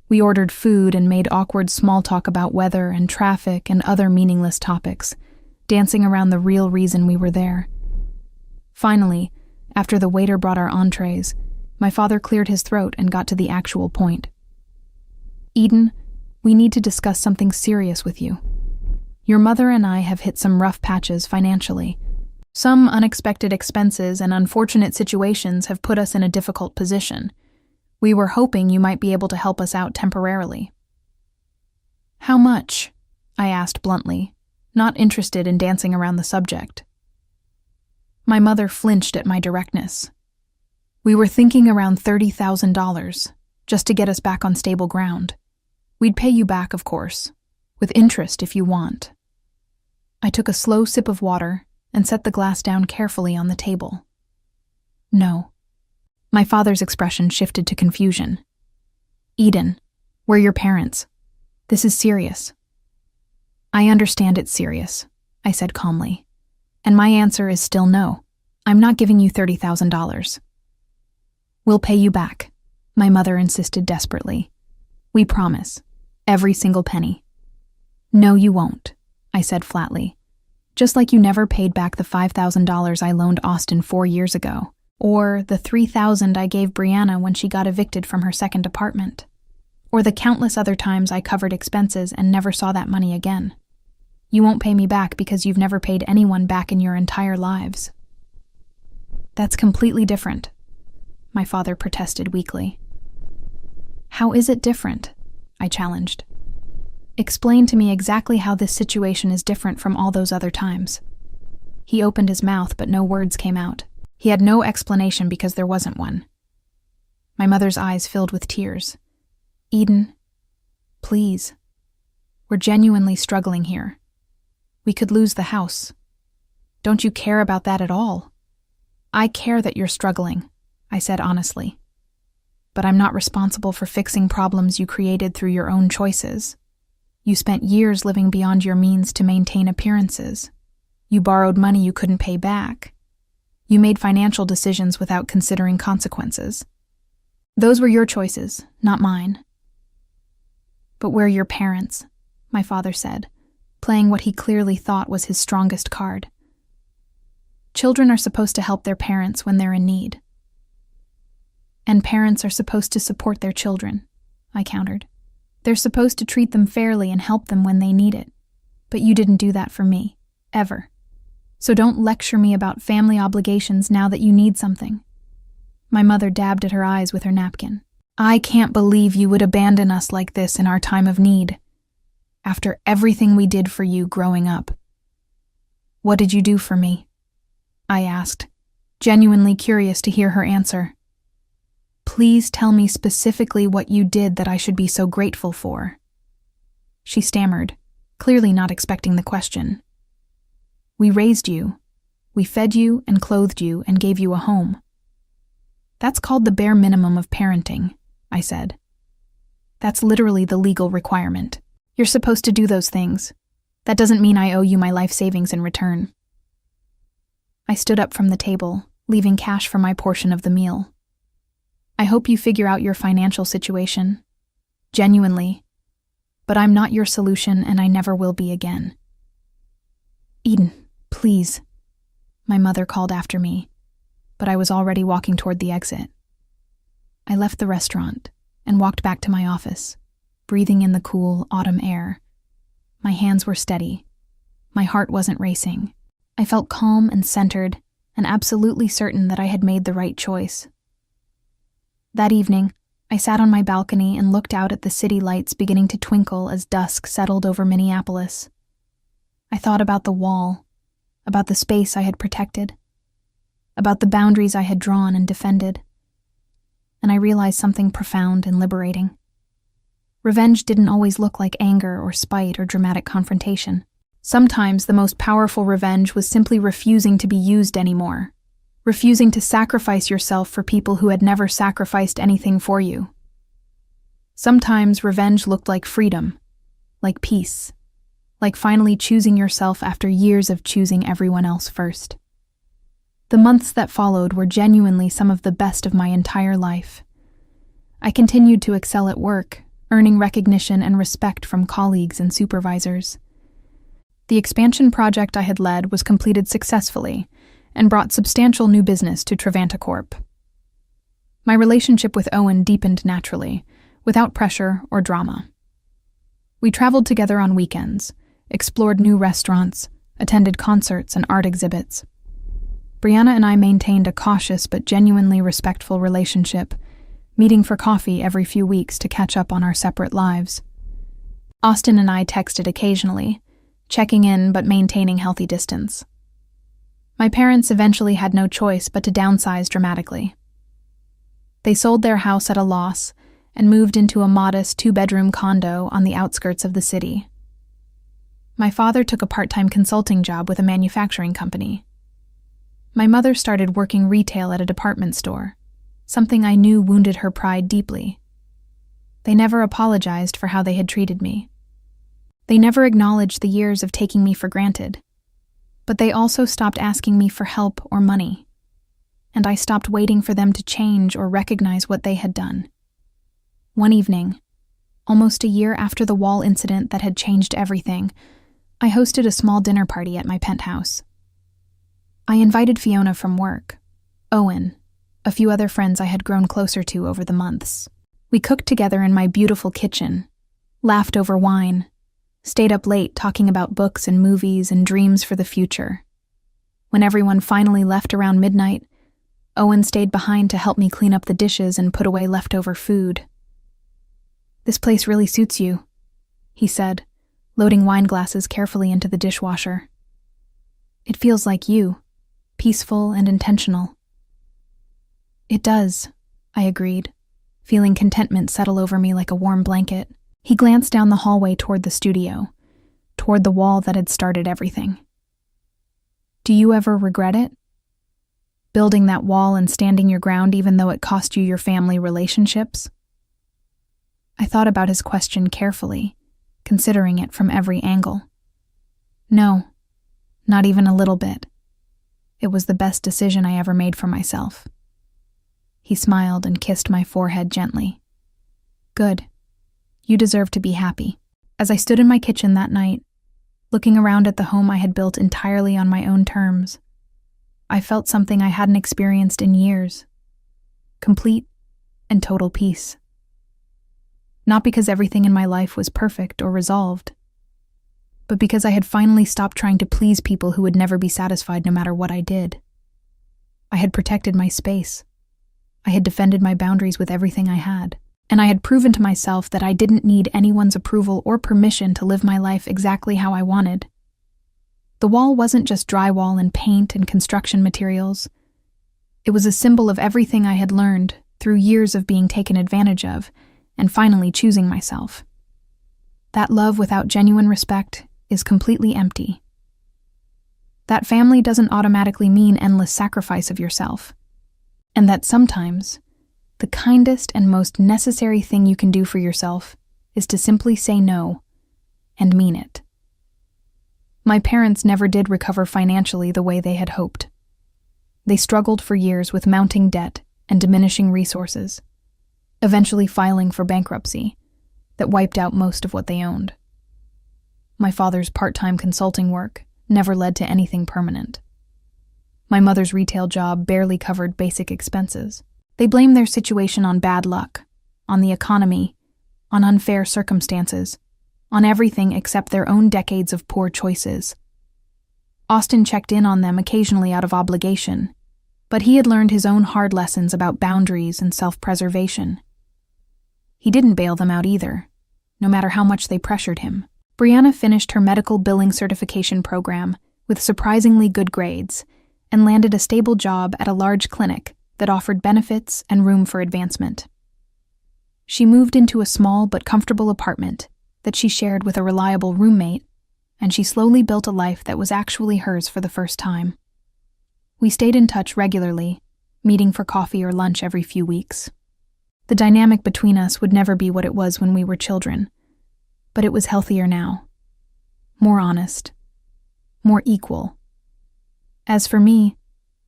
We ordered food and made awkward small talk about weather and traffic and other meaningless topics, dancing around the real reason we were there. Finally, after the waiter brought our entrees, my father cleared his throat and got to the actual point. Eden, we need to discuss something serious with you. Your mother and I have hit some rough patches financially. Some unexpected expenses and unfortunate situations have put us in a difficult position. We were hoping you might be able to help us out temporarily. How much? I asked bluntly, not interested in dancing around the subject. My mother flinched at my directness. We were thinking around $30,000, just to get us back on stable ground. We'd pay you back, of course, with interest if you want. I took a slow sip of water and set the glass down carefully on the table. No. My father's expression shifted to confusion. Eden, we're your parents. This is serious. I understand it's serious, I said calmly. And my answer is still no. I'm not giving you $30,000. We'll pay you back, my mother insisted desperately. We promise. Every single penny. No, you won't, I said flatly. Just like you never paid back the $5,000 I loaned Austin 4 years ago, or the $3,000 I gave Brianna when she got evicted from her second apartment, or the countless other times I covered expenses and never saw that money again. You won't pay me back because you've never paid anyone back in your entire lives." "That's completely different," my father protested weakly. "How is it different?" I challenged. "Explain to me exactly how this situation is different from all those other times." He opened his mouth, but no words came out. He had no explanation because there wasn't one. My mother's eyes filled with tears. "Eden, please. We're genuinely struggling here. We could lose the house. Don't you care about that at all?" "I care that you're struggling," I said honestly. "But I'm not responsible for fixing problems you created through your own choices. You spent years living beyond your means to maintain appearances. You borrowed money you couldn't pay back. You made financial decisions without considering consequences. Those were your choices, not mine." "But we're your parents," my father said, playing what he clearly thought was his strongest card. "Children are supposed to help their parents when they're in need." "And parents are supposed to support their children," I countered. "They're supposed to treat them fairly and help them when they need it. But you didn't do that for me, ever. So don't lecture me about family obligations now that you need something." My mother dabbed at her eyes with her napkin. "I can't believe you would abandon us like this in our time of need. After everything we did for you growing up." "What did you do for me?" I asked, genuinely curious to hear her answer. "Please tell me specifically what you did that I should be so grateful for." She stammered, clearly not expecting the question. "We raised you. We fed you and clothed you and gave you a home." "That's called the bare minimum of parenting," I said. "That's literally the legal requirement. You're supposed to do those things. That doesn't mean I owe you my life savings in return." I stood up from the table, leaving cash for my portion of the meal. "I hope you figure out your financial situation. Genuinely. But I'm not your solution and I never will be again." "Eden, please," my mother called after me, but I was already walking toward the exit. I left the restaurant and walked back to my office, breathing in the cool autumn air. My hands were steady. My heart wasn't racing. I felt calm and centered and absolutely certain that I had made the right choice. That evening, I sat on my balcony and looked out at the city lights beginning to twinkle as dusk settled over Minneapolis. I thought about the wall, about the space I had protected, about the boundaries I had drawn and defended. And I realized something profound and liberating. Revenge didn't always look like anger or spite or dramatic confrontation. Sometimes the most powerful revenge was simply refusing to be used anymore, refusing to sacrifice yourself for people who had never sacrificed anything for you. Sometimes revenge looked like freedom, like peace, like finally choosing yourself after years of choosing everyone else first. The months that followed were genuinely some of the best of my entire life. I continued to excel at work, earning recognition and respect from colleagues and supervisors. The expansion project I had led was completed successfully and brought substantial new business to Trevanta Corp. My relationship with Owen deepened naturally, without pressure or drama. We traveled together on weekends, explored new restaurants, attended concerts and art exhibits. Brianna and I maintained a cautious but genuinely respectful relationship, meeting for coffee every few weeks to catch up on our separate lives. Austin and I texted occasionally, checking in but maintaining healthy distance. My parents eventually had no choice but to downsize dramatically. They sold their house at a loss and moved into a modest 2-bedroom condo on the outskirts of the city. My father took a part-time consulting job with a manufacturing company. My mother started working retail at a department store, something I knew wounded her pride deeply. They never apologized for how they had treated me. They never acknowledged the years of taking me for granted. But they also stopped asking me for help or money. And I stopped waiting for them to change or recognize what they had done. One evening, almost a year after the wall incident that had changed everything, I hosted a small dinner party at my penthouse. I invited Fiona from work, Owen, a few other friends I had grown closer to over the months. We cooked together in my beautiful kitchen, laughed over wine, Stayed up late talking about books and movies and dreams for the future. When everyone finally left around midnight, Owen stayed behind to help me clean up the dishes and put away leftover food. "This place really suits you," he said, loading wine glasses carefully into the dishwasher. "It feels like you, peaceful and intentional." "It does," I agreed, feeling contentment settle over me like a warm blanket. He glanced down the hallway toward the studio, toward the wall that had started everything. "Do you ever regret it? Building that wall and standing your ground even though it cost you your family relationships?" I thought about his question carefully, considering it from every angle. No, not even a little bit. It was the best decision I ever made for myself. He smiled and kissed my forehead gently. "Good. You deserve to be happy." As I stood in my kitchen that night, looking around at the home I had built entirely on my own terms, I felt something I hadn't experienced in years. Complete and total peace. Not because everything in my life was perfect or resolved, but because I had finally stopped trying to please people who would never be satisfied no matter what I did. I had protected my space. I had defended my boundaries with everything I had, and I had proven to myself that I didn't need anyone's approval or permission to live my life exactly how I wanted. The wall wasn't just drywall and paint and construction materials. It was a symbol of everything I had learned through years of being taken advantage of and finally choosing myself. That love without genuine respect is completely empty. That family doesn't automatically mean endless sacrifice of yourself, and that sometimes the kindest and most necessary thing you can do for yourself is to simply say no and mean it. My parents never did recover financially the way they had hoped. They struggled for years with mounting debt and diminishing resources, eventually filing for bankruptcy that wiped out most of what they owned. My father's part-time consulting work never led to anything permanent. My mother's retail job barely covered basic expenses. They blamed their situation on bad luck, on the economy, on unfair circumstances, on everything except their own decades of poor choices. Austin checked in on them occasionally out of obligation, but he had learned his own hard lessons about boundaries and self-preservation. He didn't bail them out either, no matter how much they pressured him. Brianna finished her medical billing certification program with surprisingly good grades and landed a stable job at a large clinic that offered benefits and room for advancement. She moved into a small but comfortable apartment that she shared with a reliable roommate, and she slowly built a life that was actually hers for the first time. We stayed in touch regularly, meeting for coffee or lunch every few weeks. The dynamic between us would never be what it was when we were children, but it was healthier now. More honest. More equal. As for me,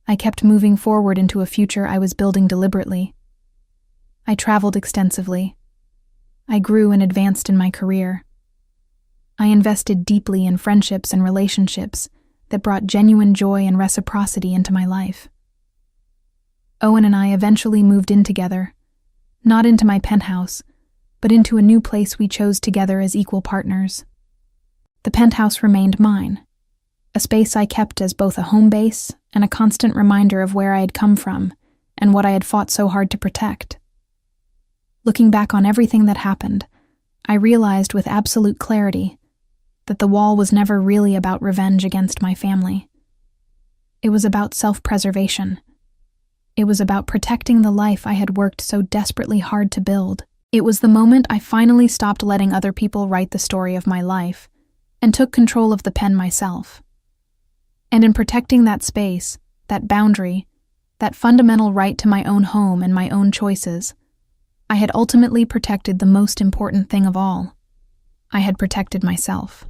I kept moving forward into a future I was building deliberately. I traveled extensively. I grew and advanced in my career. I invested deeply in friendships and relationships that brought genuine joy and reciprocity into my life. Owen and I eventually moved in together, not into my penthouse, but into a new place we chose together as equal partners. The penthouse remained mine, a space I kept as both a home base and a constant reminder of where I had come from and what I had fought so hard to protect. Looking back on everything that happened, I realized with absolute clarity that the wall was never really about revenge against my family. It was about self-preservation. It was about protecting the life I had worked so desperately hard to build. It was the moment I finally stopped letting other people write the story of my life and took control of the pen myself. And in protecting that space, that boundary, that fundamental right to my own home and my own choices, I had ultimately protected the most important thing of all. I had protected myself.